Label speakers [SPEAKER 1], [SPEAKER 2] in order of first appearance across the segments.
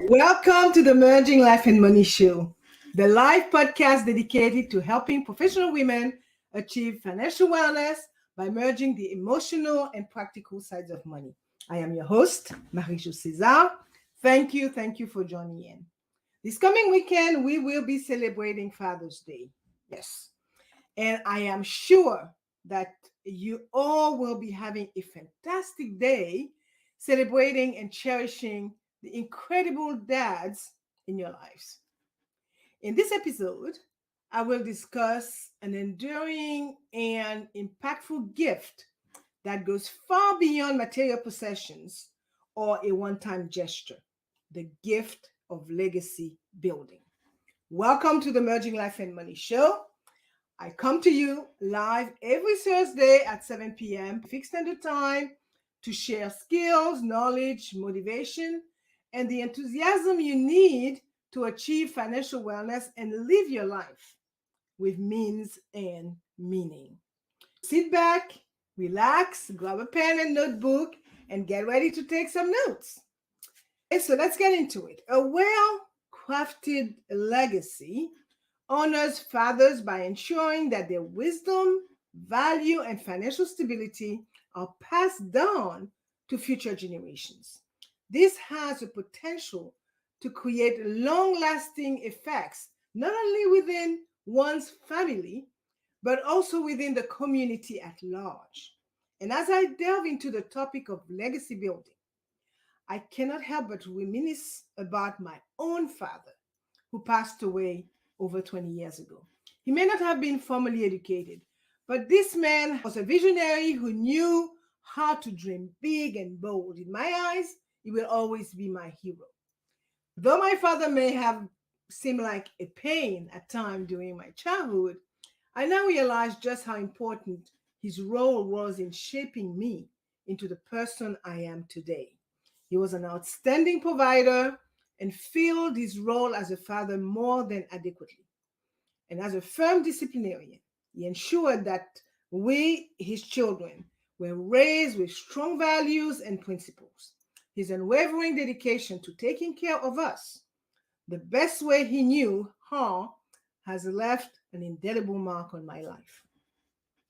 [SPEAKER 1] Welcome to the Merging Life and Money Show, the live podcast dedicated to helping professional women achieve financial wellness by merging the emotional and practical sides of money. I am your host, Marie-Jo César. Thank you for joining in. This coming weekend, we will be celebrating Father's Day. Yes. And I am sure that you all will be having a fantastic day celebrating and cherishing the incredible dads in your lives. In this episode, I will discuss an enduring and impactful gift that goes far beyond material possessions or a one time gesture, the gift of legacy building. Welcome to the Merging Life and Money Show. I come to you live every Thursday at 7 p.m. fixed standard time to share skills, knowledge, motivation, and the enthusiasm you need to achieve financial wellness and live your life with means and meaning. Sit back, relax, grab a pen and notebook, and get ready to take some notes. Okay, so let's get into it. A well-crafted legacy honors fathers by ensuring that their wisdom, value, and financial stability are passed down to future generations. This has the potential to create long-lasting effects, not only within one's family, but also within the community at large. And as I delve into the topic of legacy building, I cannot help but reminisce about my own father who passed away over 20 years ago. He may not have been formally educated, but this man was a visionary who knew how to dream big and bold. In my eyes, he will always be my hero. Though my father may have seemed like a pain at times during my childhood, I now realize just how important his role was in shaping me into the person I am today. He was an outstanding provider and filled his role as a father more than adequately. And as a firm disciplinarian, he ensured that we, his children, were raised with strong values and principles. His unwavering dedication to taking care of us, the best way he knew how, has left an indelible mark on my life.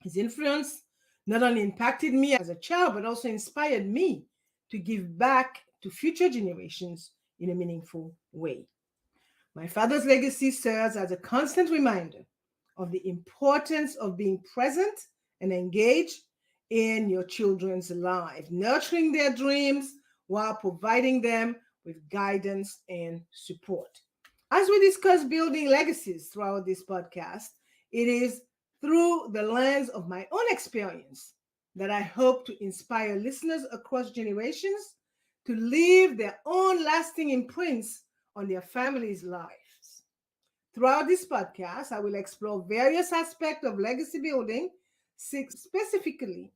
[SPEAKER 1] His influence not only impacted me as a child, but also inspired me to give back to future generations in a meaningful way. My father's legacy serves as a constant reminder of the importance of being present and engaged in your children's lives, nurturing their dreams while providing them with guidance and support. As we discuss building legacies throughout this podcast, it is through the lens of my own experience that I hope to inspire listeners across generations to leave their own lasting imprints on their families' lives. Throughout this podcast, I will explore various aspects of legacy building, specifically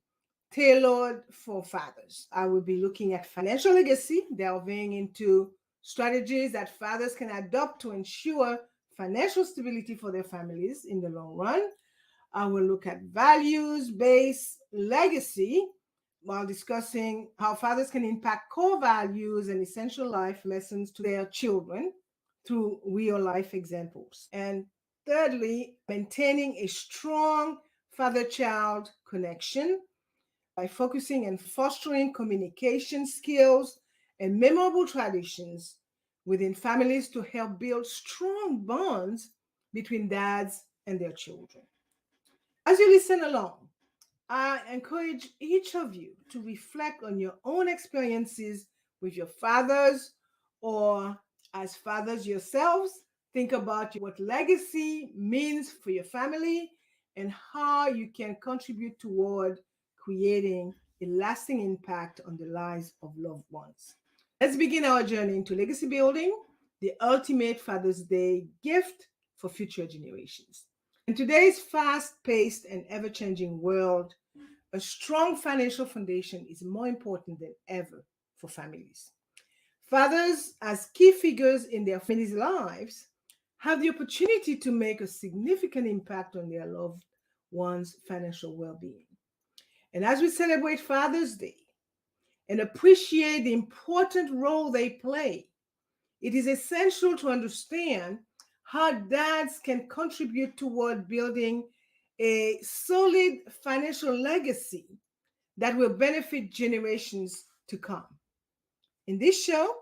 [SPEAKER 1] tailored for fathers. I will be looking at financial legacy, delving into strategies that fathers can adopt to ensure financial stability for their families in the long run. I will look at values-based legacy while discussing how fathers can impact core values and essential life lessons to their children through real-life examples. And thirdly, maintaining a strong father-child connection by focusing and fostering communication skills and memorable traditions within families to help build strong bonds between dads and their children. As you listen along, I encourage each of you to reflect on your own experiences with your fathers, or as fathers yourselves. Think about what legacy means for your family and how you can contribute toward creating a lasting impact on the lives of loved ones. Let's begin our journey into legacy building, the ultimate Father's Day gift for future generations. In today's fast-paced and ever-changing world, a strong financial foundation is more important than ever for families. Fathers, as key figures in their families' lives, have the opportunity to make a significant impact on their loved ones' financial well-being. And as we celebrate Father's Day and appreciate the important role they play it is essential to understand how dads can contribute toward building a solid financial legacy that will benefit generations to come. In this show,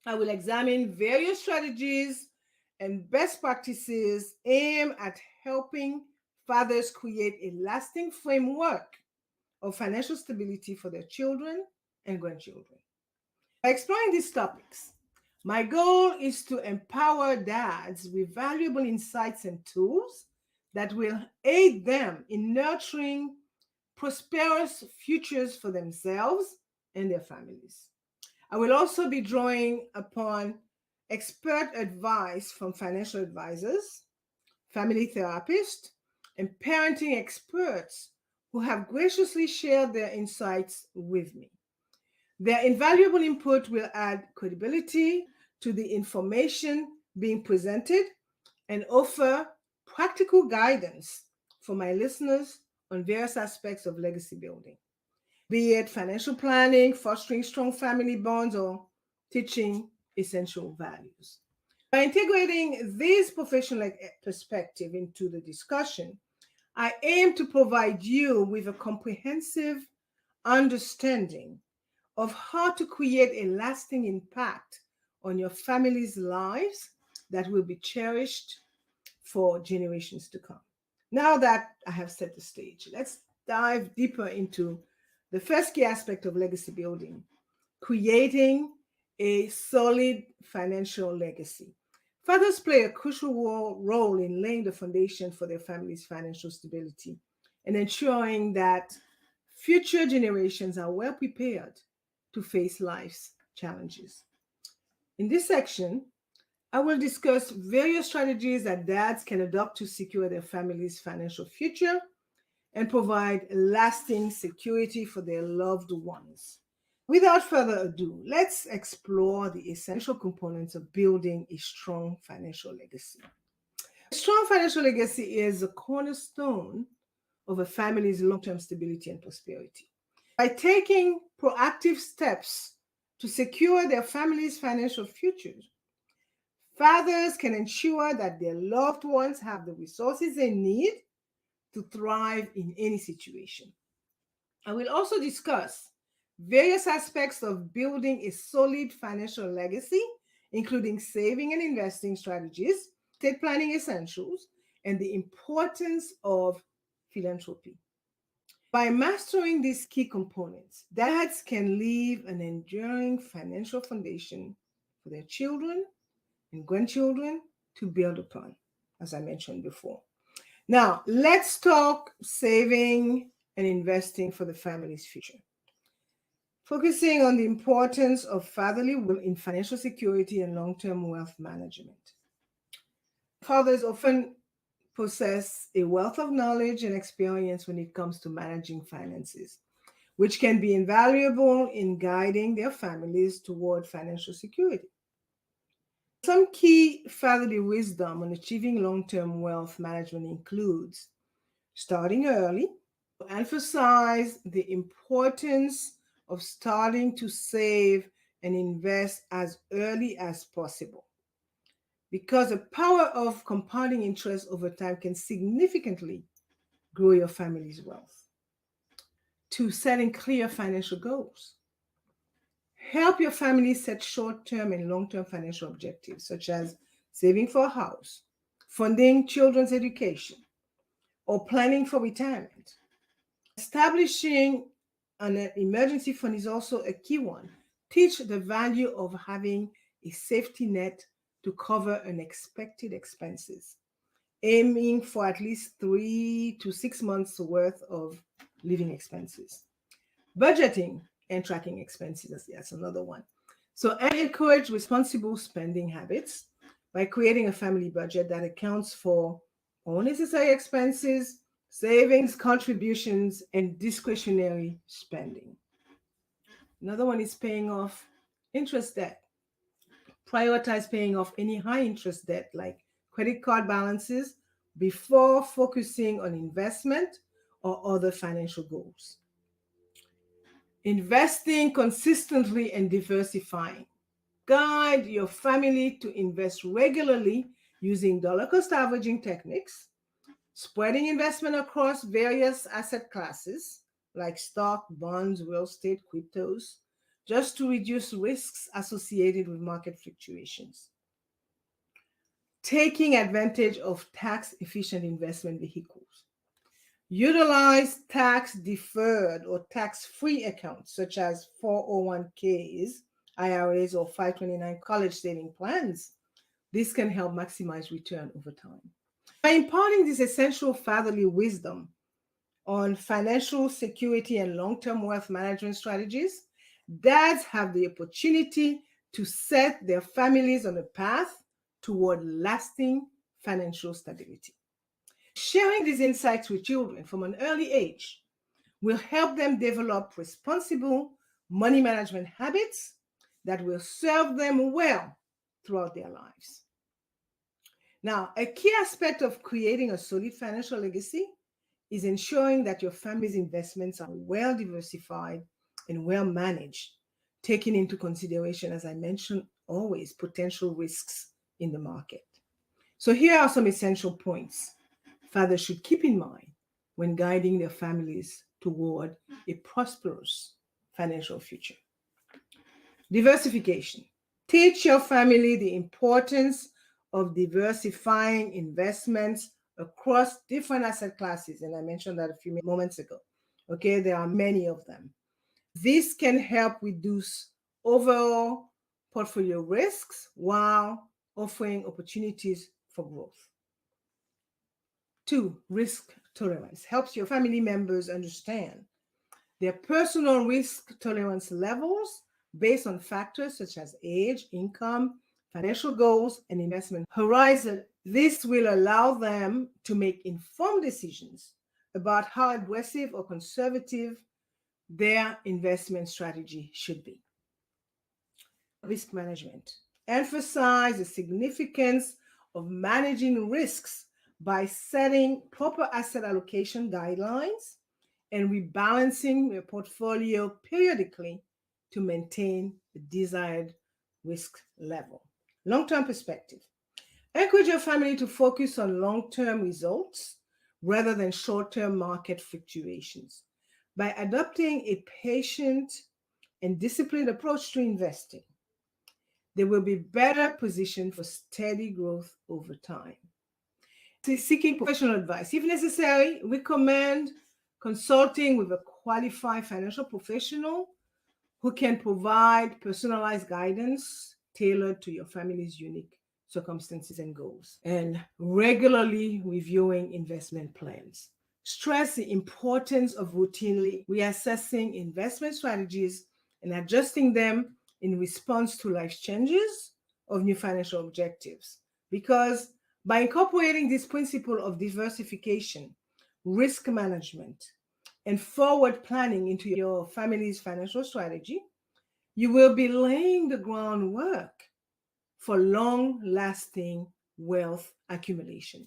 [SPEAKER 1] I will examine various strategies and best practices aimed at helping fathers create a lasting framework of financial stability for their children and grandchildren. By exploring these topics, my goal is to empower dads with valuable insights and tools that will aid them in nurturing prosperous futures for themselves and their families. I will also be drawing upon expert advice from financial advisors, family therapists, and parenting experts who have graciously shared their insights with me. Their invaluable input will add credibility to the information being presented and offer practical guidance for my listeners on various aspects of legacy building, be it financial planning, fostering strong family bonds, or teaching essential values. By integrating this professional perspective into the discussion, I aim to provide you with a comprehensive understanding of how to create a lasting impact on your family's lives that will be cherished for generations to come. Now that I have set the stage, let's dive deeper into the first key aspect of legacy building: creating a solid financial legacy. Fathers play a crucial role in laying the foundation for their family's financial stability and ensuring that future generations are well prepared to face life's challenges. In this section, I will discuss various strategies that dads can adopt to secure their family's financial future and provide lasting security for their loved ones. Without further ado, let's explore the essential components of building a strong financial legacy. A strong financial legacy is a cornerstone of a family's long-term stability and prosperity. By taking proactive steps to secure their family's financial futures, fathers can ensure that their loved ones have the resources they need to thrive in any situation. I will also discuss various aspects of building a solid financial legacy, including saving and investing strategies, estate planning essentials, and the importance of philanthropy. By mastering these key components, dads can leave an enduring financial foundation for their children and grandchildren to build upon, as I mentioned before. Now, let's talk saving and investing for the family's future. Focusing on the importance of fatherly will in financial security and long-term wealth management. Fathers often possess a wealth of knowledge and experience when it comes to managing finances, which can be invaluable in guiding their families toward financial security. Some key fatherly wisdom on achieving long-term wealth management includes starting early, emphasize the importance of starting to save and invest as early as possible, because the power of compounding interest over time can significantly grow your family's wealth. 2, setting clear financial goals. Help your family set short-term and long-term financial objectives, such as saving for a house, funding children's education, or planning for retirement. Establishing an emergency fund is also a key one. Teach the value of having a safety net to cover unexpected expenses, aiming for at least 3 to 6 months worth of living expenses. Budgeting and tracking expenses, that's another one. So encourage responsible spending habits by creating a family budget that accounts for all necessary expenses, savings, contributions, and discretionary spending. Another one is paying off interest debt. Prioritize paying off any high interest debt like credit card balances before focusing on investment or other financial goals. Investing consistently and diversifying. Guide your family to invest regularly using dollar cost averaging techniques, spreading investment across various asset classes like stock, bonds, real estate, cryptos, just to reduce risks associated with market fluctuations. Taking advantage of tax efficient investment vehicles. Utilize tax deferred or tax free accounts such as 401ks, IRAs, or 529 college saving plans. This can help maximize return over time. By imparting this essential fatherly wisdom on financial security and long term wealth management strategies, dads have the opportunity to set their families on a path toward lasting financial stability. Sharing these insights with children from an early age will help them develop responsible money management habits that will serve them well throughout their lives. Now, a key aspect of creating a solid financial legacy is ensuring that your family's investments are well diversified and well managed, taking into consideration, as I mentioned, always potential risks in the market. So, here are some essential points fathers should keep in mind when guiding their families toward a prosperous financial future. Diversification. Teach your family the importance of diversifying investments across different asset classes. And I mentioned that a few moments ago. Okay, there are many of them. This can help reduce overall portfolio risks while offering opportunities for growth. 2, risk tolerance. Helps your family members understand their personal risk tolerance levels based on factors such as age, income, financial goals, and investment horizon. This will allow them to make informed decisions about how aggressive or conservative their investment strategy should be. Risk management. Emphasize the significance of managing risks by setting proper asset allocation guidelines and rebalancing your portfolio periodically to maintain the desired risk level. Long-term perspective. Encourage your family to focus on long-term results rather than short-term market fluctuations. By adopting a patient and disciplined approach to investing, they will be better positioned for steady growth over time. Seeking professional advice. If necessary, recommend consulting with a qualified financial professional who can provide personalized guidance tailored to your family's unique circumstances and goals. And regularly reviewing investment plans. Stress the importance of routinely reassessing investment strategies and adjusting them in response to life changes of new financial objectives. Because by incorporating this principle of diversification, risk management, and forward planning into your family's financial strategy, you will be laying the groundwork for long-lasting wealth accumulation.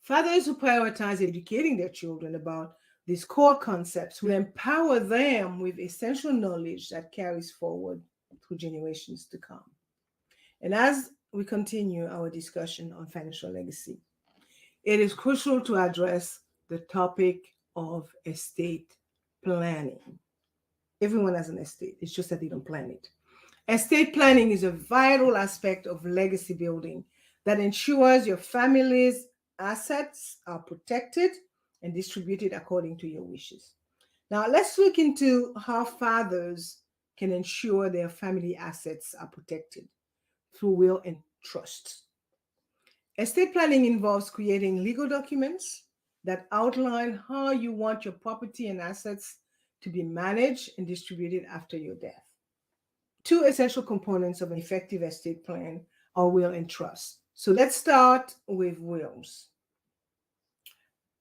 [SPEAKER 1] Fathers who prioritize educating their children about these core concepts will empower them with essential knowledge that carries forward through generations to come. And as we continue our discussion on financial legacy, it is crucial to address the topic of estate planning. Everyone has an estate, it's just that they don't plan it. Estate planning is a vital aspect of legacy building that ensures your family's assets are protected and distributed according to your wishes. Now, let's look into how fathers can ensure their family assets are protected through will and trust. Estate planning involves creating legal documents that outline how you want your property and assets to be managed and distributed after your death. 2 essential components of an effective estate plan are will and trust. So let's start with wills.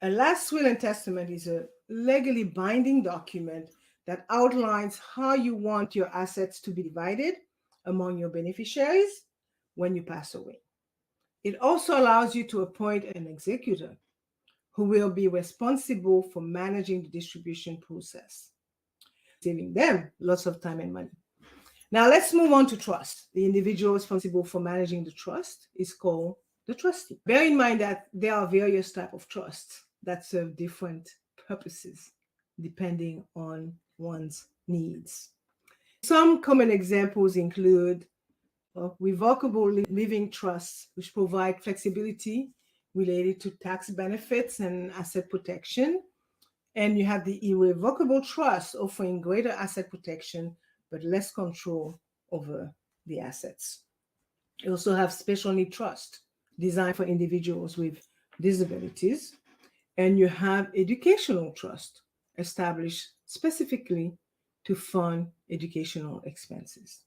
[SPEAKER 1] A last will and testament is a legally binding document that outlines how you want your assets to be divided among your beneficiaries when you pass away. It also allows you to appoint an executor who will be responsible for managing the distribution process, saving them lots of time and money. Now let's move on to trust. The individual responsible for managing the trust is called the trustee. Bear in mind that there are various types of trusts that serve different purposes depending on one's needs. Some common examples include revocable living trusts, which provide flexibility related to tax benefits and asset protection. And you have the irrevocable trust offering greater asset protection but less control over the assets. You also have special need trust designed for individuals with disabilities. And you have educational trust established specifically to fund educational expenses.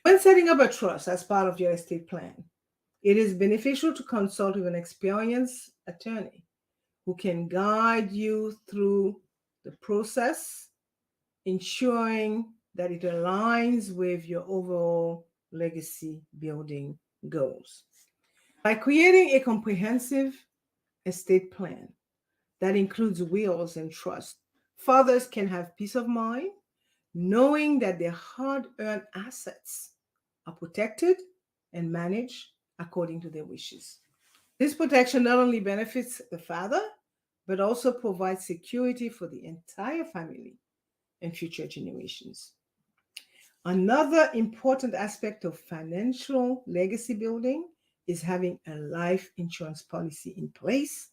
[SPEAKER 1] When setting up a trust as part of your estate plan, it is beneficial to consult with an experienced attorney who can guide you through the process, ensuring that it aligns with your overall legacy building goals. By creating a comprehensive estate plan that includes wills and trusts, fathers can have peace of mind knowing that their hard-earned assets are protected and managed according to their wishes. This protection not only benefits the father, but also provides security for the entire family and future generations. Another important aspect of financial legacy building is having a life insurance policy in place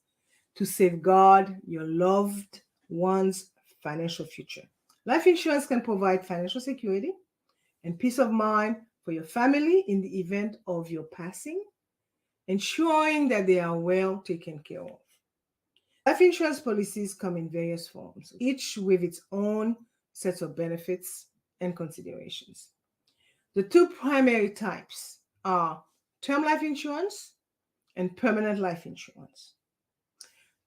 [SPEAKER 1] to safeguard your loved one's financial future. Life insurance can provide financial security and peace of mind for your family in the event of your passing, ensuring that they are well taken care of. Life insurance policies come in various forms, each with its own sets of benefits and considerations. The two primary types are term life insurance and permanent life insurance.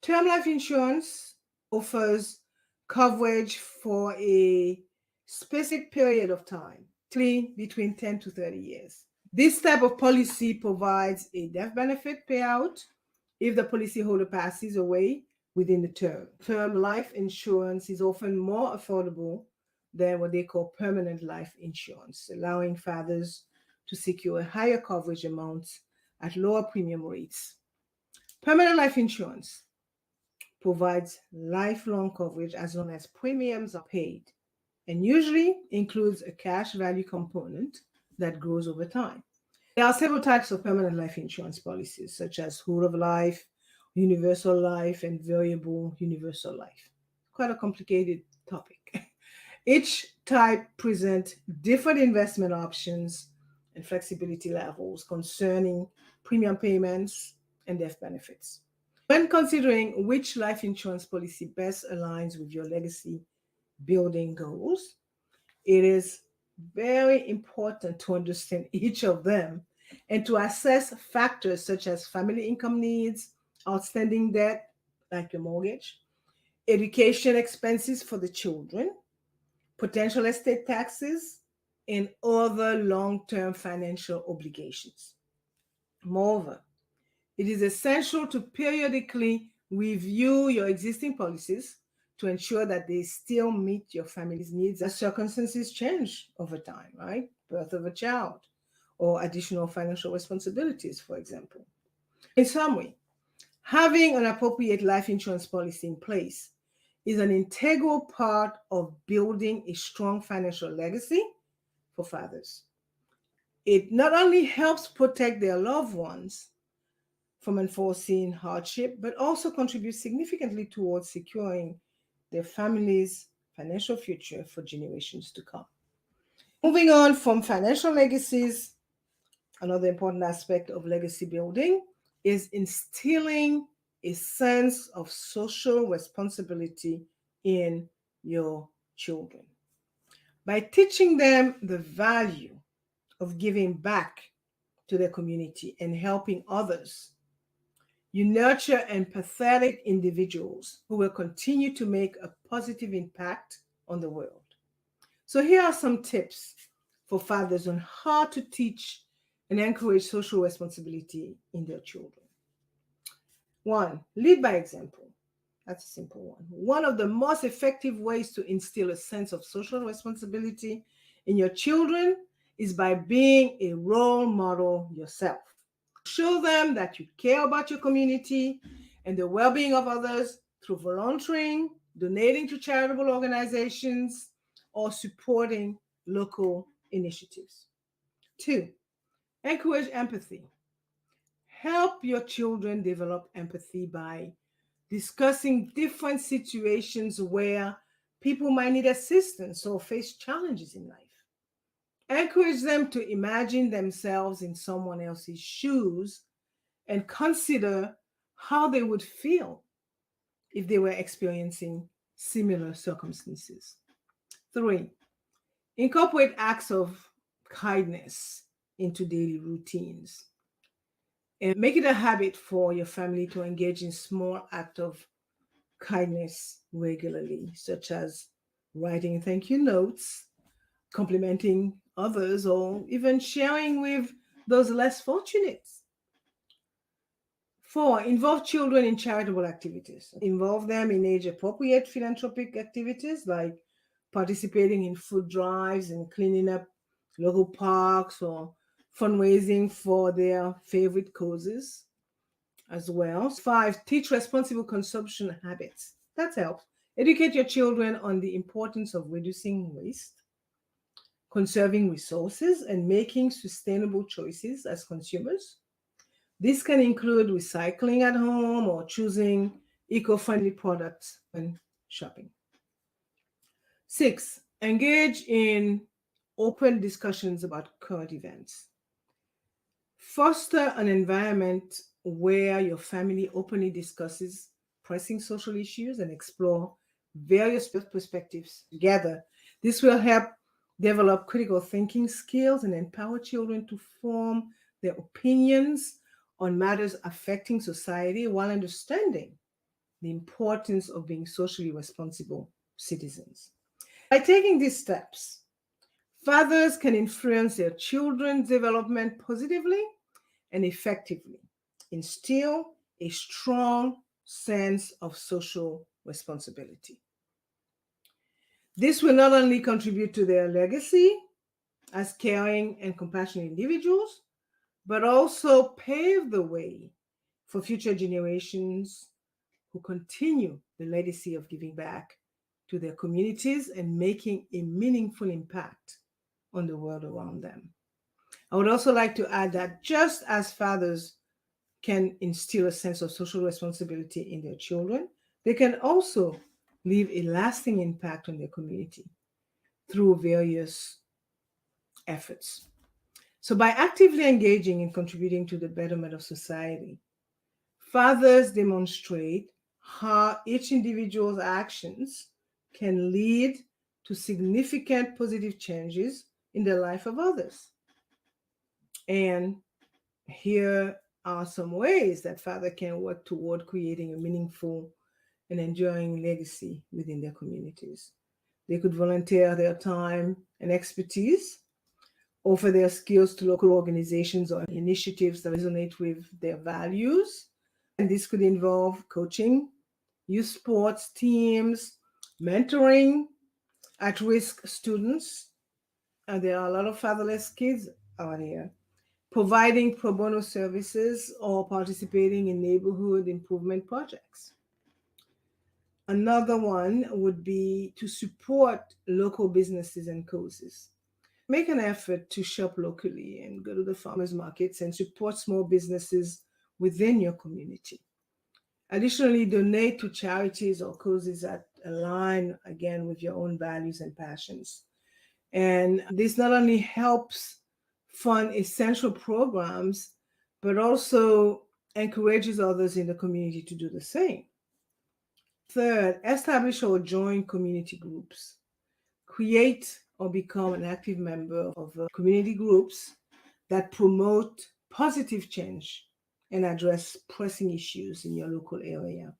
[SPEAKER 1] Term life insurance offers coverage for a specific period of time, typically between 10 to 30 years. This type of policy provides a death benefit payout if the policyholder passes away within the term. Term life insurance is often more affordable than what they call permanent life insurance, allowing fathers to secure higher coverage amounts at lower premium rates. Permanent life insurance provides lifelong coverage as long as premiums are paid and usually includes a cash value component that grows over time. There are several types of permanent life insurance policies, such as whole of life, universal life, and variable universal life. Quite a complicated topic. Each type presents different investment options and flexibility levels concerning premium payments and death benefits. When considering which life insurance policy best aligns with your legacy building goals, it is very important to understand each of them and to assess factors such as family income needs, outstanding debt, like your mortgage, education expenses for the children, potential estate taxes, and other long-term financial obligations. Moreover, it is essential to periodically review your existing policies to ensure that they still meet your family's needs as circumstances change over time, right? Birth of a child or additional financial responsibilities, for example. In summary, having an appropriate life insurance policy in place is an integral part of building a strong financial legacy for fathers. It not only helps protect their loved ones from unforeseen hardship, but also contributes significantly towards securing their family's financial future for generations to come. Moving on from financial legacies, another important aspect of legacy building is instilling a sense of social responsibility in your children. By teaching them the value of giving back to their community and helping others, you nurture empathetic individuals who will continue to make a positive impact on the world. So here are some tips for fathers on how to teach and encourage social responsibility in their children. 1, lead by example. That's a simple one. One of the most effective ways to instill a sense of social responsibility in your children is by being a role model yourself. Show them that you care about your community and the well-being of others through volunteering, donating to charitable organizations, or supporting local initiatives. 2, encourage empathy. Help your children develop empathy by discussing different situations where people might need assistance or face challenges in life. Encourage them to imagine themselves in someone else's shoes and consider how they would feel if they were experiencing similar circumstances. 3, incorporate acts of kindness into daily routines. And make it a habit for your family to engage in small acts of kindness regularly, such as writing thank you notes, complimenting others, or even sharing with those less fortunate. 4, involve children in charitable activities. Involve them in age-appropriate philanthropic activities like participating in food drives and cleaning up local parks or fundraising for their favorite causes as well. 5, teach responsible consumption habits. That helps. Educate your children on the importance of reducing waste, conserving resources, and making sustainable choices as consumers. This can include recycling at home or choosing eco-friendly products when shopping. 6, engage in open discussions about current events. Foster an environment where your family openly discusses pressing social issues and explore various perspectives together. This will help develop critical thinking skills and empower children to form their opinions on matters affecting society while understanding the importance of being socially responsible citizens. By taking these steps, fathers can influence their children's development positively and effectively, instill a strong sense of social responsibility. This will not only contribute to their legacy as caring and compassionate individuals, but also pave the way for future generations who continue the legacy of giving back to their communities and making a meaningful impact on the world around them. I would also like to add that just as fathers can instill a sense of social responsibility in their children, they can also leave a lasting impact on their community through various efforts. So, by actively engaging and contributing to the betterment of society, fathers demonstrate how each individual's actions can lead to significant positive changes in the life of others. And here are some ways that father can work toward creating a meaningful and enduring legacy within their communities. They could volunteer their time and expertise, offer their skills to local organizations or initiatives that resonate with their values. And this could involve coaching, youth sports teams, mentoring at-risk students. And there are a lot of fatherless kids out here. Providing pro bono services or participating in neighborhood improvement projects. Another one would be to support local businesses and causes. Make an effort to shop locally and go to the farmers markets and support small businesses within your community. Additionally, donate to charities or causes that align again with your own values and passions. And this not only helps fund essential programs, but also encourages others in the community to do the same. 3rd, establish or join community groups. Create or become an active member of community groups that promote positive change and address pressing issues in your local area.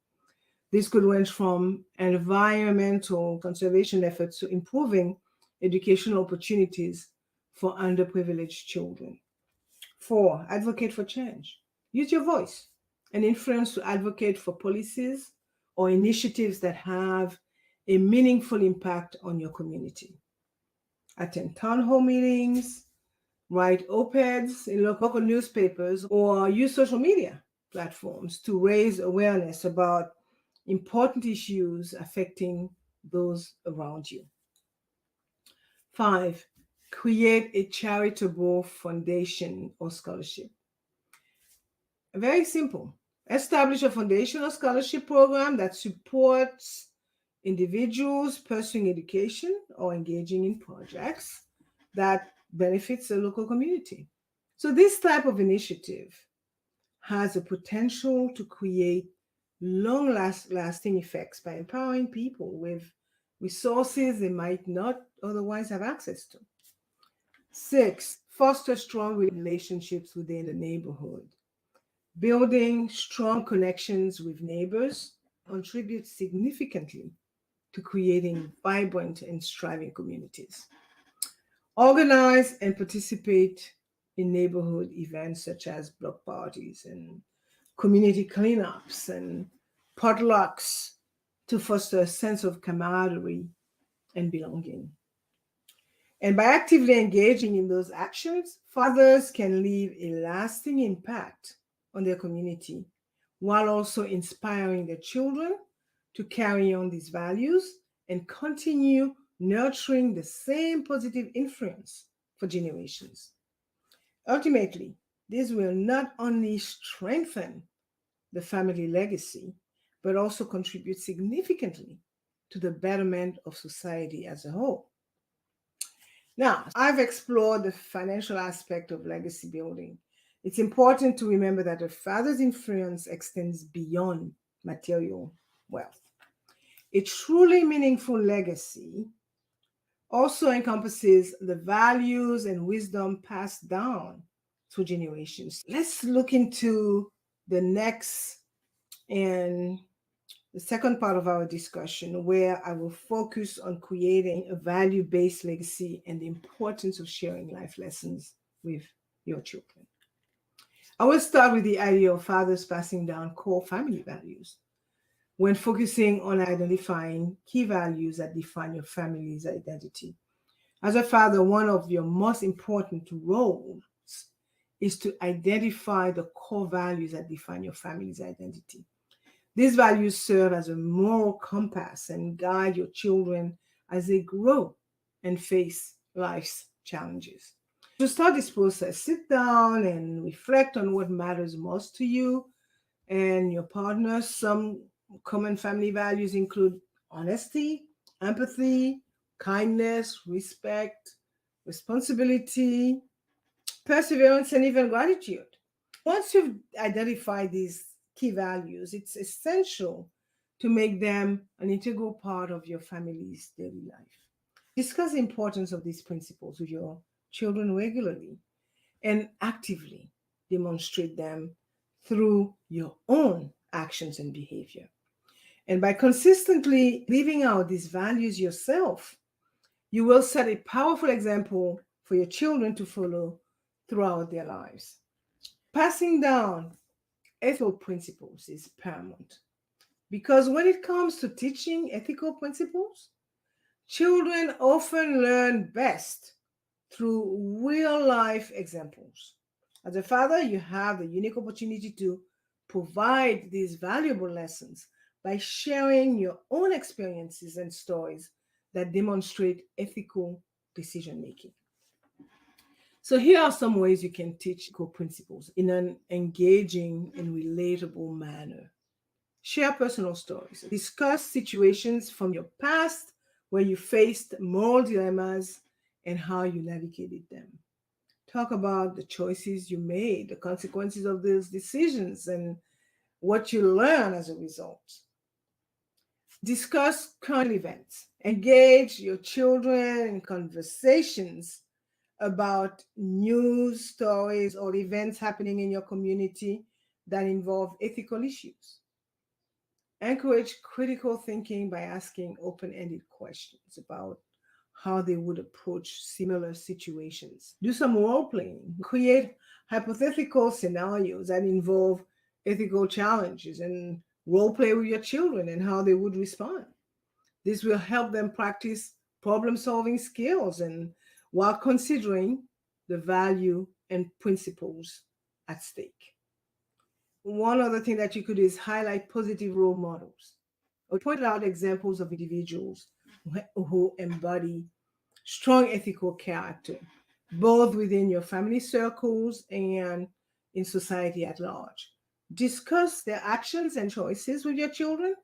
[SPEAKER 1] This could range from environmental conservation efforts to improving educational opportunities for underprivileged children. 4, advocate for change. Use your voice and influence to advocate for policies or initiatives that have a meaningful impact on your community. attend town hall meetings, write op-eds in local newspapers, or use social media platforms to raise awareness about important issues affecting those around you. 5. Create a charitable foundation or scholarship. Very simple. Establish a foundation or scholarship program that supports individuals pursuing education or engaging in projects that benefits the local community. So this type of initiative has the potential to create lasting effects by empowering people with resources they might not otherwise have access to. 6. Foster strong relationships within the neighborhood. Building strong connections with neighbors contributes significantly to creating vibrant and thriving communities. Organize and participate in neighborhood events such as block parties and community cleanups and potlucks to foster a sense of camaraderie and belonging. And by actively engaging in those actions, fathers can leave a lasting impact on their community while also inspiring their children to carry on these values and continue nurturing the same positive influence for generations. Ultimately, this will not only strengthen the family legacy, but also contribute significantly to the betterment of society as a whole. Now, I've explored the financial aspect of legacy building. It's important to remember that a father's influence extends beyond material wealth. A truly meaningful legacy also encompasses the values and wisdom passed down through generations. Let's look into the next and the second part of our discussion, where I will focus on creating a value based legacy and the importance of sharing life lessons with your children. I will start with the idea of fathers passing down core family values when focusing on identifying key values that define your family's identity. As a father, one of your most important roles is to identify the core values that define your family's identity. These values serve as a moral compass and guide your children as they grow and face life's challenges. To start this process, sit down and reflect on what matters most to you and your partner. Some common family values include honesty, empathy, kindness, respect, responsibility, perseverance, and even gratitude. Once you've identified these key values, it's essential to make them an integral part of your family's daily life. Discuss the importance of these principles with your children regularly and actively demonstrate them through your own actions and behavior. And by consistently living out these values yourself, you will set a powerful example for your children to follow throughout their lives. Passing down ethical principles is paramount because when it comes to teaching ethical principles, children often learn best through real life examples. As a father, you have the unique opportunity to provide these valuable lessons by sharing your own experiences and stories that demonstrate ethical decision making. So, here are some ways you can teach core principles in an engaging and relatable manner. Share personal stories. Discuss situations from your past where you faced moral dilemmas and how you navigated them. Talk about the choices you made, the consequences of those decisions, and what you learn as a result. Discuss current events. Engage your children in conversations about news stories or events happening in your community that involve ethical issues. Encourage critical thinking by asking open ended questions about how they would approach similar situations. Do some role playing. Create hypothetical scenarios that involve ethical challenges and role play with your children and how they would respond. This will help them practice problem solving skills and while considering the value and principles at stake. One other thing that you could do is highlight positive role models. We pointed out examples of individuals who embody strong ethical character, both within your family circles and in society at large. Discuss their actions and choices with your children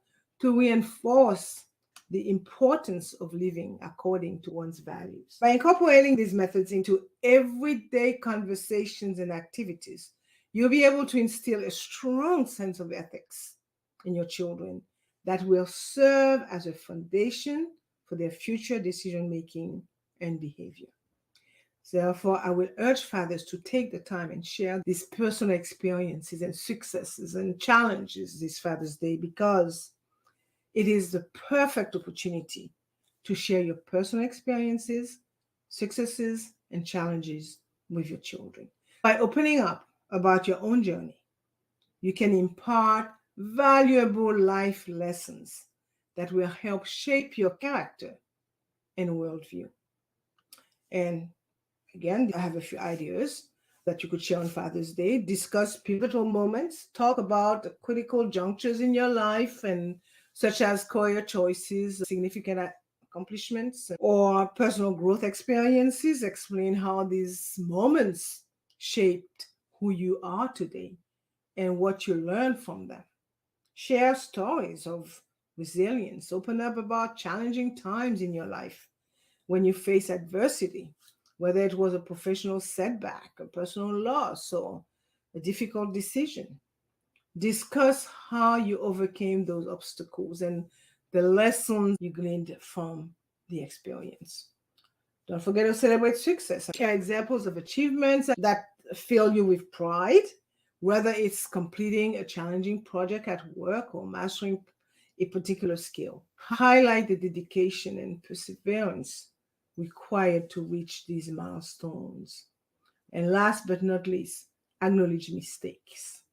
[SPEAKER 1] to reinforce the importance of living according to one's values. By incorporating these methods into everyday conversations and activities, you'll be able to instill a strong sense of ethics in your children that will serve as a foundation for their future decision making and behavior. Therefore, I will urge fathers to take the time and share these personal experiences and successes and challenges this Father's Day, because it is the perfect opportunity to share your personal experiences, successes, and challenges with your children. By opening up about your own journey, you can impart valuable life lessons that will help shape your character and worldview. And again, I have a few ideas that you could share on Father's Day. Discuss pivotal moments, talk about the critical junctures in your life, and such as career choices, significant accomplishments, or personal growth experiences. Explain how these moments shaped who you are today and what you learned from them. Share stories of resilience. Open up about challenging times in your life when you face adversity, whether it was a professional setback, a personal loss, or a difficult decision. Discuss how you overcame those obstacles and the lessons you gleaned from the experience. Don't forget to celebrate success. Share examples of achievements that fill you with pride, whether it's completing a challenging project at work or mastering a particular skill. Highlight the dedication and perseverance required to reach these milestones. And last but not least, acknowledge mistakes.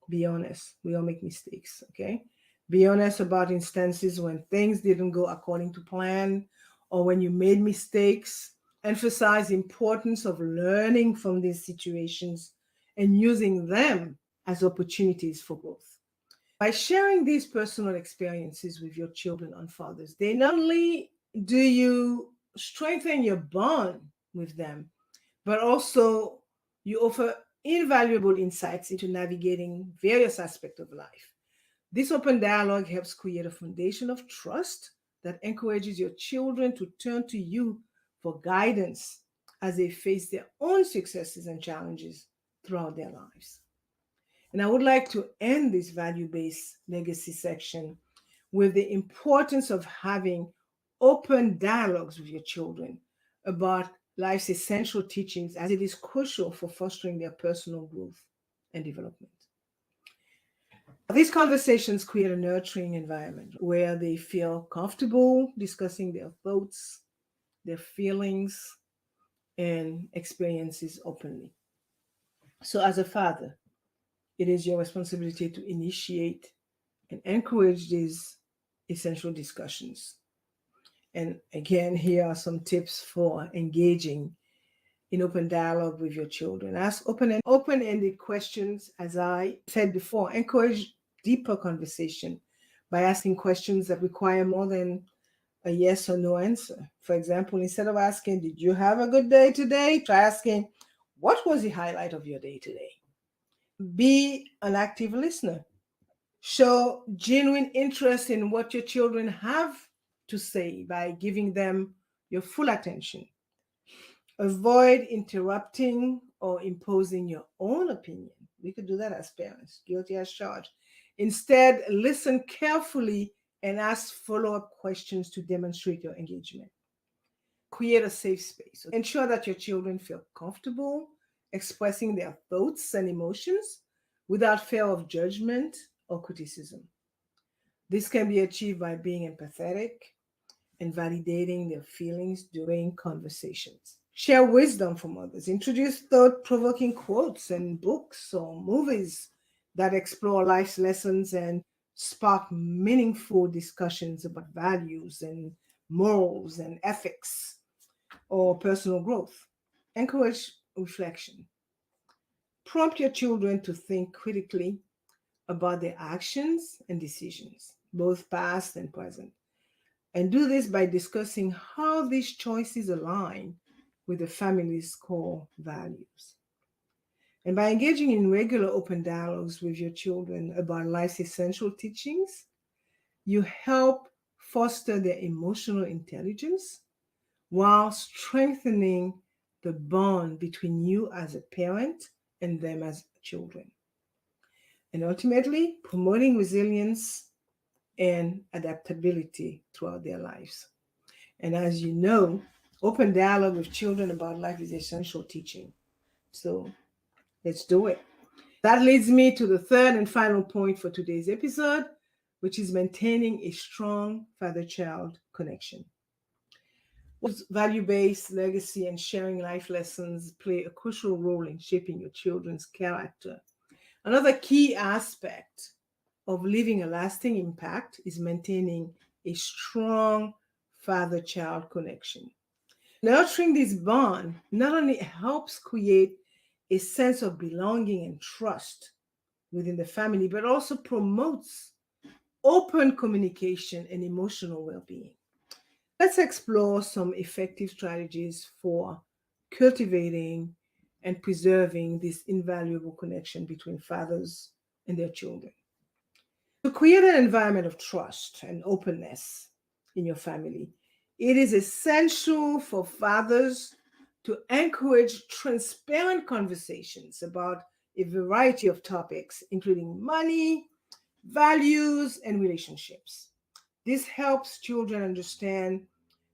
[SPEAKER 1] Be honest. We all make mistakes, okay? Be honest about instances when things didn't go according to plan or when you made mistakes. Emphasize the importance of learning from these situations and using them as opportunities for growth. By sharing these personal experiences with your children on Father's Day, not only do you strengthen your bond with them, but also you offer invaluable insights into navigating various aspects of life. This open dialogue helps create a foundation of trust that encourages your children to turn to you for guidance as they face their own successes and challenges throughout their lives. And I would like to end this value-based legacy section with the importance of having open dialogues with your children about life's essential teachings, as it is crucial for fostering their personal growth and development. These conversations create a nurturing environment where they feel comfortable discussing their thoughts, their feelings, and experiences openly. So, as a father, it is your responsibility to initiate and encourage these essential discussions. And again, here are some tips for engaging in open dialogue with your children. Ask open-ended questions, as I said before. Encourage deeper conversation by asking questions that require more than a yes or no answer. For example, instead of asking, "Did you have a good day today?" try asking, "What was the highlight of your day today?" Be an active listener. Show genuine interest in what your children have to say by giving them your full attention. Avoid interrupting or imposing your own opinion. We could do that as parents, guilty as charged. Instead, listen carefully and ask follow-up questions to demonstrate your engagement. Create a safe space. Ensure that your children feel comfortable expressing their thoughts and emotions without fear of judgment or criticism. This can be achieved by being empathetic and validating their feelings during conversations. Share wisdom from others. Introduce thought-provoking quotes and books or movies that explore life's lessons and spark meaningful discussions about values and morals and ethics. or personal growth. Encourage reflection. Prompt your children to think critically about their actions and decisions, both past and present. And do this by discussing how these choices align with the family's core values. And by engaging in regular open dialogues with your children about life's essential teachings, you help foster their emotional intelligence while strengthening the bond between you as a parent and them as children. And ultimately, promoting resilience and adaptability throughout their lives. And as you know, open dialogue with children about life is essential teaching. So let's do it. That leads me to the third and final point for today's episode, which is maintaining a strong father child connection. Value based legacy and sharing life lessons play a crucial role in shaping your children's character. Another key aspect of leaving a lasting impact is maintaining a strong father child connection. Nurturing this bond not only helps create a sense of belonging and trust within the family, but also promotes open communication and emotional well being. Let's explore some effective strategies for cultivating and preserving this invaluable connection between fathers and their children. To create an environment of trust and openness in your family, it is essential for fathers to encourage transparent conversations about a variety of topics, including money, values, and relationships. This helps children understand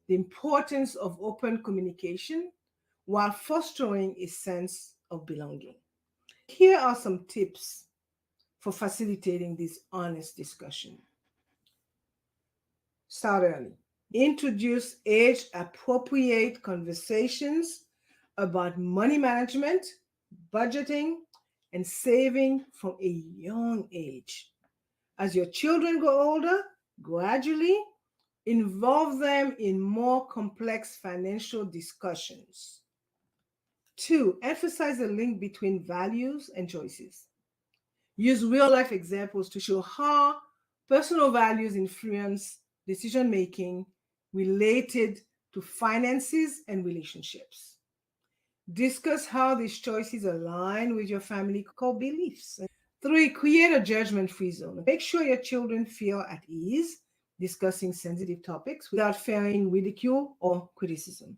[SPEAKER 1] the importance of open communication while fostering a sense of belonging. Here are some tips for facilitating this honest discussion. Start early. Introduce age appropriate conversations about money management, budgeting, and saving from a young age. As your children grow older, gradually involve them in more complex financial discussions. 2, emphasize the link between values and choices. Use real life examples to show how personal values influence decision making related to finances and relationships. Discuss how these choices align with your family core beliefs. 3, create a judgment free zone. Make sure your children feel at ease discussing sensitive topics without fearing ridicule or criticism.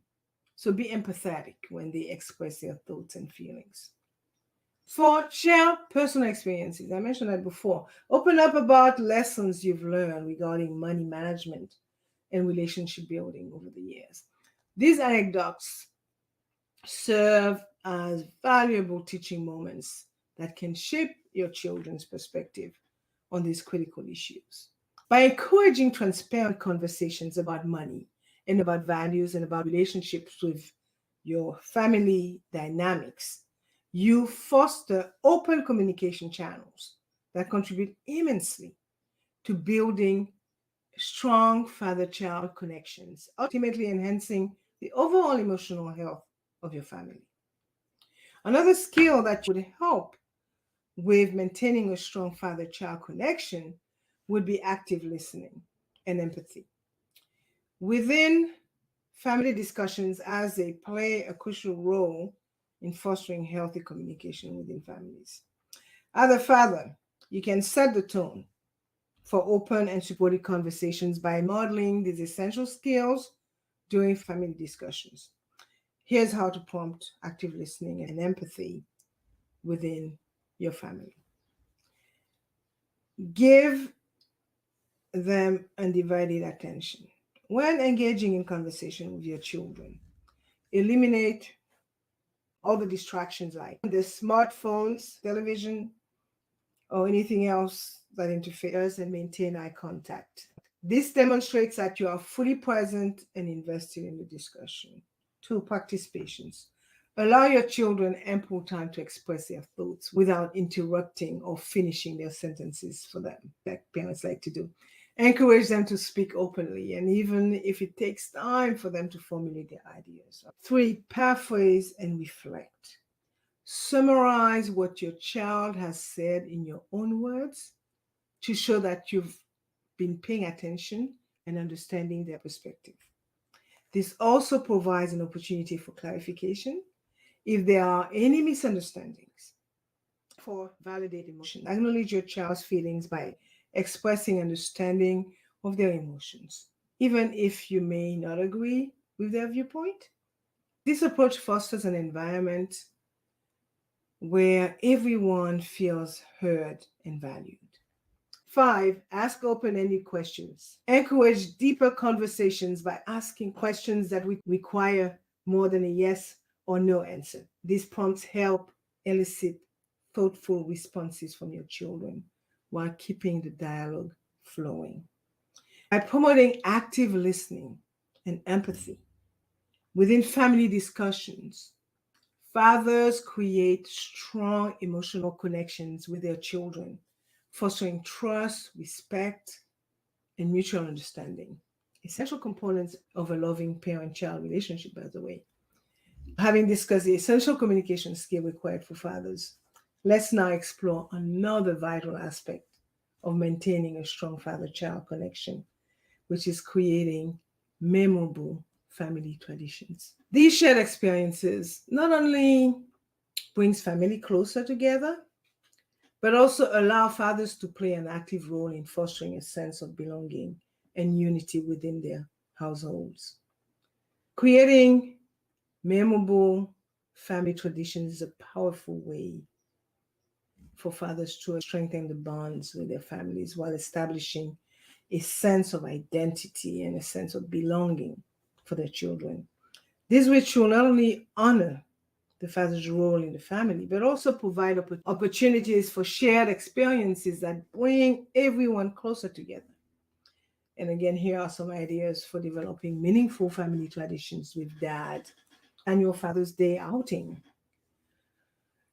[SPEAKER 1] So be empathetic when they express their thoughts and feelings. 4, share personal experiences. I mentioned that before. Open up about lessons you've learned regarding money management and relationship building over the years. These anecdotes serve as valuable teaching moments that can shape your children's perspective on these critical issues. By encouraging transparent conversations about money and about values and about relationships with your family dynamics, you foster open communication channels that contribute immensely to building strong father child connections, ultimately enhancing the overall emotional health of your family. Another skill that would help with maintaining a strong father child connection would be active listening and empathy. Within family discussions, as they play a crucial role in fostering healthy communication within families. As a father, you can set the tone for open and supportive conversations by modeling these essential skills during family discussions. Here's how to prompt active listening and empathy within your family. Give them undivided attention. When engaging in conversation with your children, eliminate all the distractions like the smartphones, television, or anything else that interferes, and maintain eye contact. This demonstrates that you are fully present and invested in the discussion. 2, practice patience. Allow your children ample time to express their thoughts without interrupting or finishing their sentences for them, like parents like to do. Encourage them to speak openly, and even if it takes time for them to formulate their ideas. 3, paraphrase and reflect. Summarize what your child has said in your own words to show that you've been paying attention and understanding their perspective. This also provides an opportunity for clarification if there are any misunderstandings. For validate emotion, acknowledge your child's feelings by expressing understanding of their emotions, even if you may not agree with their viewpoint. This approach fosters an environment where everyone feels heard and valued. 5, ask open-ended questions. Encourage deeper conversations by asking questions that require more than a yes or no answer. These prompts help elicit thoughtful responses from your children while keeping the dialogue flowing. By promoting active listening and empathy within family discussions, fathers create strong emotional connections with their children, fostering trust, respect, and mutual understanding. Essential components of a loving parent-child relationship, by the way. Having discussed the essential communication skill required for fathers, let's now explore another vital aspect of maintaining a strong father-child connection, which is creating memorable family traditions. These shared experiences not only brings family closer together, but also allow fathers to play an active role in fostering a sense of belonging and unity within their households. Creating memorable family traditions is a powerful way for fathers to strengthen the bonds with their families while establishing a sense of identity and a sense of belonging for their children. This ritual not only honor the father's role in the family, but also provide opportunities for shared experiences that bring everyone closer together. And again, here are some ideas for developing meaningful family traditions with dad. Annual Father's Day outing.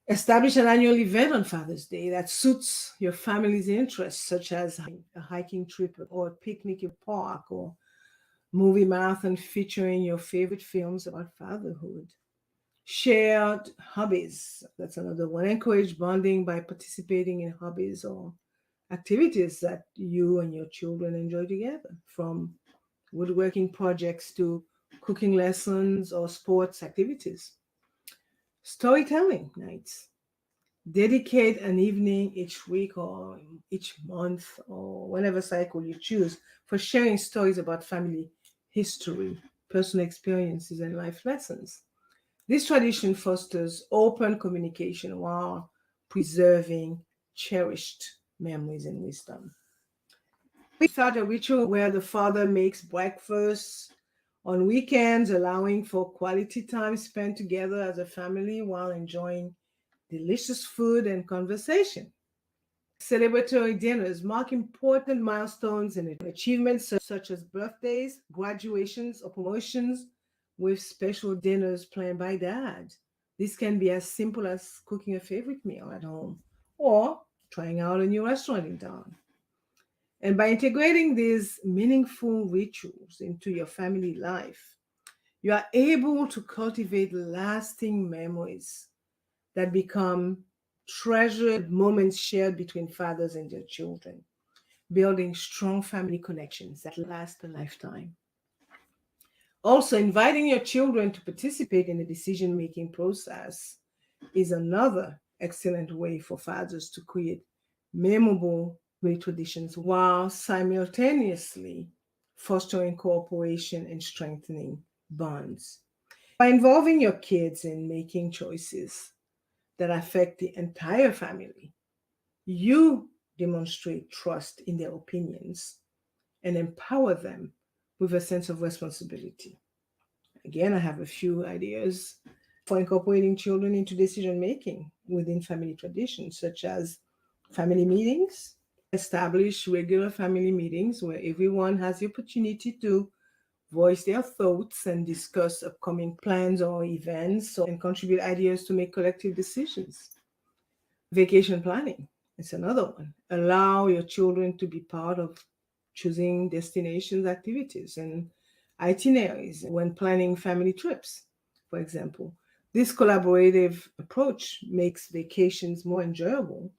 [SPEAKER 1] Establish an annual event on Father's Day that suits your family's interests, such as a hiking trip or a picnic in a park or movie marathon featuring your favorite films about fatherhood. Shared hobbies. That's another one. Encourage bonding by participating in hobbies or activities that you and your children enjoy together, from woodworking projects to cooking lessons or sports activities. Storytelling nights. Dedicate an evening each week or each month or whenever cycle you choose for sharing stories about family history, personal experiences, and life lessons. This tradition fosters open communication while preserving cherished memories and wisdom. We start a ritual where the father makes breakfast on weekends, allowing for quality time spent together as a family while enjoying delicious food and conversation. Celebratory dinners mark important milestones and achievements such as birthdays, graduations, or promotions, with special dinners planned by dad. This can be as simple as cooking a favorite meal at home or trying out a new restaurant in town. And by integrating these meaningful rituals into your family life, you are able to cultivate lasting memories that become treasured moments shared between fathers and their children, building strong family connections that last a lifetime. Also, inviting your children to participate in the decision-making process is another excellent way for fathers to create memorable great traditions while simultaneously fostering cooperation and strengthening bonds. By involving your kids in making choices that affect the entire family, you demonstrate trust in their opinions and empower them with a sense of responsibility. Again, I have a few ideas for incorporating children into decision making within family traditions, such as family meetings. Establish regular family meetings where everyone has the opportunity to voice their thoughts and discuss upcoming plans or events and contribute ideas to make collective decisions. Vacation planning is another one. Allow your children to be part of choosing destinations, activities, and itineraries when planning family trips, for example. This collaborative approach makes vacations more enjoyable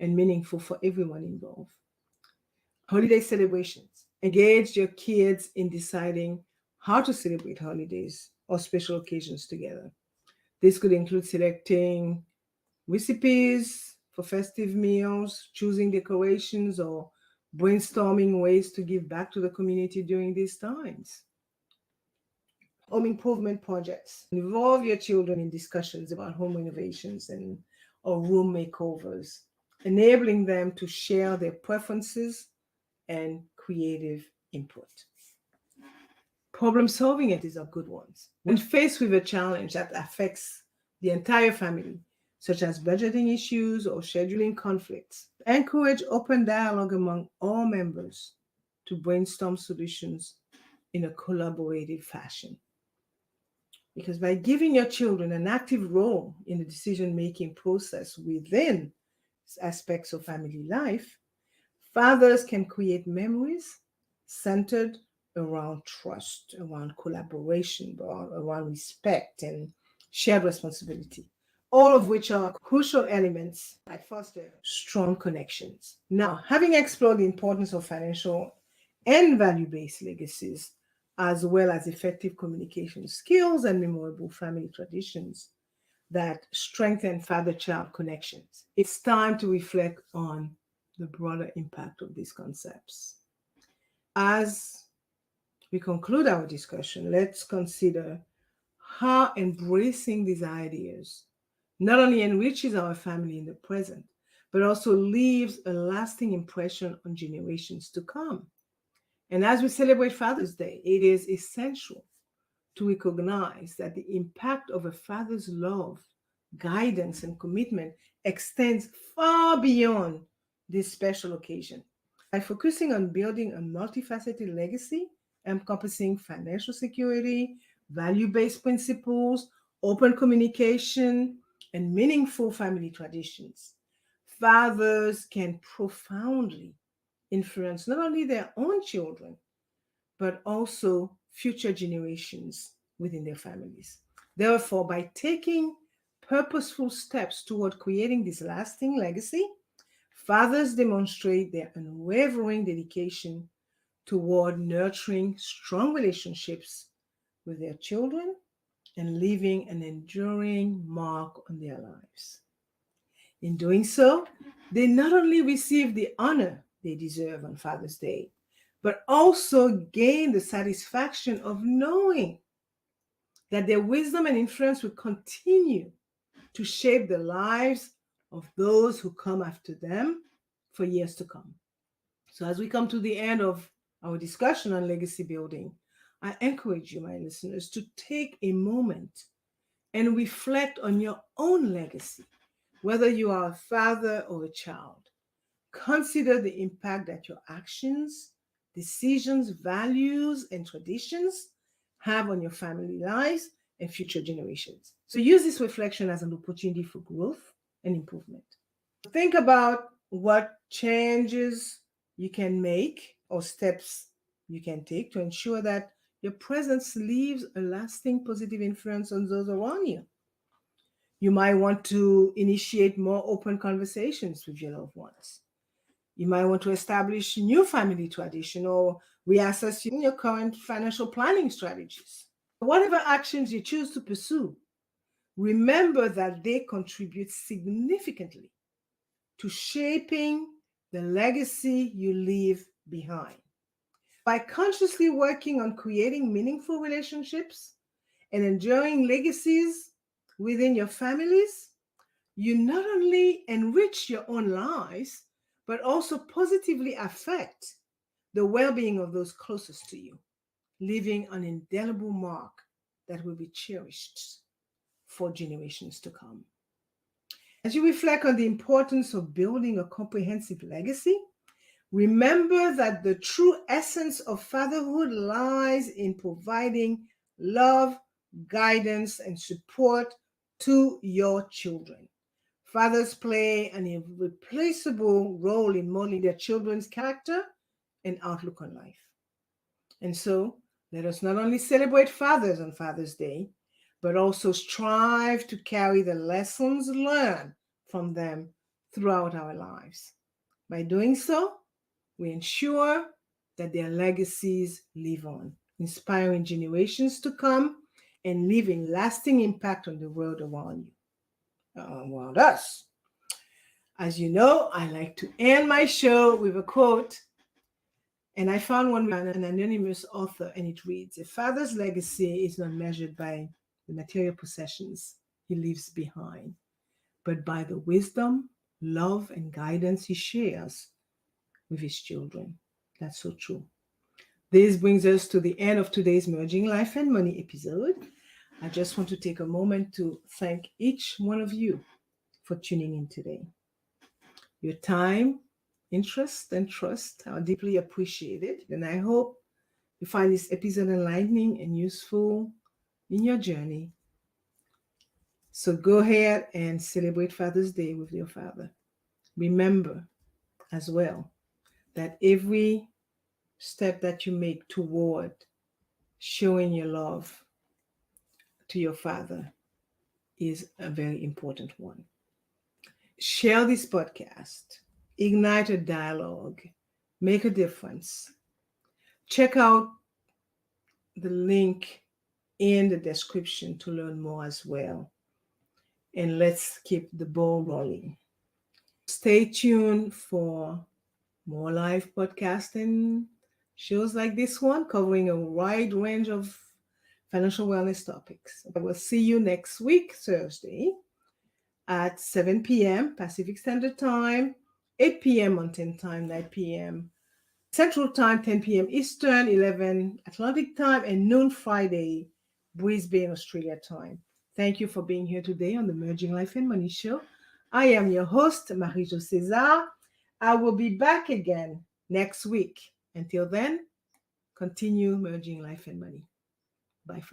[SPEAKER 1] and meaningful for everyone involved. Holiday celebrations. Engage your kids in deciding how to celebrate holidays or special occasions together. This could include selecting recipes for festive meals, choosing decorations, or brainstorming ways to give back to the community during these times. Home improvement projects. Involve your children in discussions about home renovations and or room makeovers, enabling them to share their preferences and creative input. Problem solving activities are good ones. When faced with a challenge that affects the entire family, such as budgeting issues or scheduling conflicts, encourage open dialogue among all members to brainstorm solutions in a collaborative fashion. Because by giving your children an active role in the decision making process within aspects of family life, fathers can create memories centered around trust, around collaboration, around respect and shared responsibility, all of which are crucial elements that foster strong connections. Now, having explored the importance of financial and value based legacies, as well as effective communication skills and memorable family traditions that strengthen father child connections, it's time to reflect on the broader impact of these concepts. As we conclude our discussion, let's consider how embracing these ideas not only enriches our family in the present, but also leaves a lasting impression on generations to come. And as we celebrate Father's Day, it is essential to recognize that the impact of a father's love, guidance, and commitment extends far beyond this special occasion. By focusing on building a multifaceted legacy encompassing financial security, value based principles, open communication, and meaningful family traditions, fathers can profoundly influence not only their own children, but also future generations within their families. Therefore, by taking purposeful steps toward creating this lasting legacy, fathers demonstrate their unwavering dedication toward nurturing strong relationships with their children and leaving an enduring mark on their lives. In doing so, they not only receive the honor they deserve on Father's Day, but also gain the satisfaction of knowing that their wisdom and influence will continue to shape the lives of those who come after them for years to come. So, as we come to the end of our discussion on legacy building, I encourage you, my listeners, to take a moment and reflect on your own legacy, whether you are a father or a child. Consider the impact that your actions, decisions, values, and traditions have on your family lives and future generations. So use this reflection as an opportunity for growth and improvement. Think about what changes you can make or steps you can take to ensure that your presence leaves a lasting positive influence on those around you. You might want to initiate more open conversations with your loved ones. You might want to establish new family tradition or reassess your current financial planning strategies. Whatever actions you choose to pursue, remember that they contribute significantly to shaping the legacy you leave behind. By consciously working on creating meaningful relationships and enduring legacies within your families, you not only enrich your own lives, but also positively affect the well being of those closest to you, leaving an indelible mark that will be cherished for generations to come. As you reflect on the importance of building a comprehensive legacy, remember that the true essence of fatherhood lies in providing love, guidance, and support to your children. Fathers play an irreplaceable role in modeling their children's character, and outlook on life. And so let us not only celebrate fathers on Father's Day, but also strive to carry the lessons learned from them throughout our lives. By doing so, we ensure that their legacies live on, inspiring generations to come and leaving lasting impact on the world around you, around us. As you know, I like to end my show with a quote, and I found one by an anonymous author, and it reads, "A father's legacy is not measured by the material possessions he leaves behind, but by the wisdom, love, and guidance he shares with his children." That's so true. This brings us to the end of today's Merging Life and Money episode. I just want to take a moment to thank each one of you for tuning in today. Your time, interest, and trust are deeply appreciated, and I hope you find this episode enlightening and useful in your journey. So go ahead and celebrate Father's Day with your father. Remember as well that every step that you make toward showing your love to your father is a very important one. Share this podcast, ignite a dialogue, make a difference. Check out the link in the description to learn more as well. And let's keep the ball rolling. Stay tuned for more live podcasts and shows like this one covering a wide range of financial wellness topics. I will see you next week, Thursday, at 7 p.m. Pacific Standard Time, 8 p.m. Mountain Time, 9 p.m. Central Time, 10 p.m. Eastern, 11 Atlantic Time, and noon Friday, Brisbane, Australia time. Thank you for being here today on the Merging Life and Money Show. I am your host, Marie-Jo César. I will be back again next week. Until then, continue merging life and money. Bye for now.